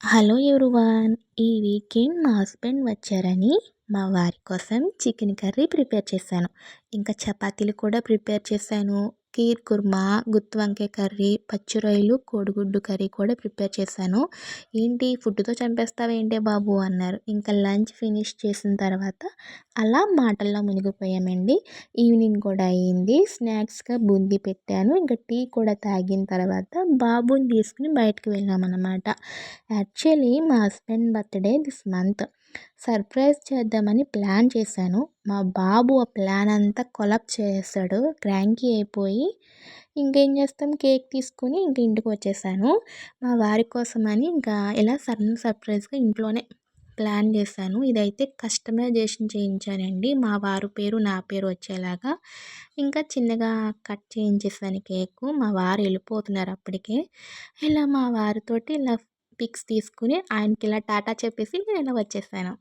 Hello everyone. ఈ weekend మా husband వచ్చారని మా వారి కోసం చికెన్ కర్రీ ప్రిపేర్ చేశాను. ఇంకా చపాతీలు కూడా ప్రిపేర్ చేశాను. కీర్ కుర్మా, గుత్తి వంకాయ కర్రీ, పచ్చి రొయ్యలు, కోడిగుడ్డు కర్రీ కూడా ప్రిపేర్ చేశాను. ఏంటి ఫుడ్‌తో చంపేస్తావేంటే బాబు అన్నారు. ఇంకా లంచ్ ఫినిష్ చేసిన తర్వాత అలా మాటల్లో మునిగిపోయామండి. ఈవినింగ్ కూడా అయింది. స్నాక్స్‌గా బూందీ పెట్టాను. ఇంకా టీ కూడా తాగిన తర్వాత బాబుని తీసుకుని బయటకి వెళ్ళామన్నమాట. యాక్చువల్లీ మా husband birthday this month. Surprise చేద్దామని ప్లాన్ చేశాను. మా బాబు ఆ ప్లాన్ అంతా కొలాప్స్ చేసేసాడు. క్రాంకీ అయిపోయి ఇంకేం చేస్తాం, కేక్ తీసుకొని ఇంక ఇంటికి వచ్చేసాను. మా వారి కోసమని ఇంకా ఇలా సర్ప్రైజ్‌గా ఇంట్లోనే ప్లాన్ చేశాను. ఇదైతే కస్టమైజేషన్ చేయించానండి. మా వారు పేరు, నా పేరు వచ్చేలాగా. ఇంకా చిన్నగా కట్ చేయించేసాను కేకు. మా వారు వెళ్ళిపోతున్నారు అప్పటికే. ఇలా మా వారితోటి ఇలా పిక్స్ తీసుకొని ఆయనకి ఇలా టాటా చెప్పేసి నేను ఇలా వచ్చేసాను.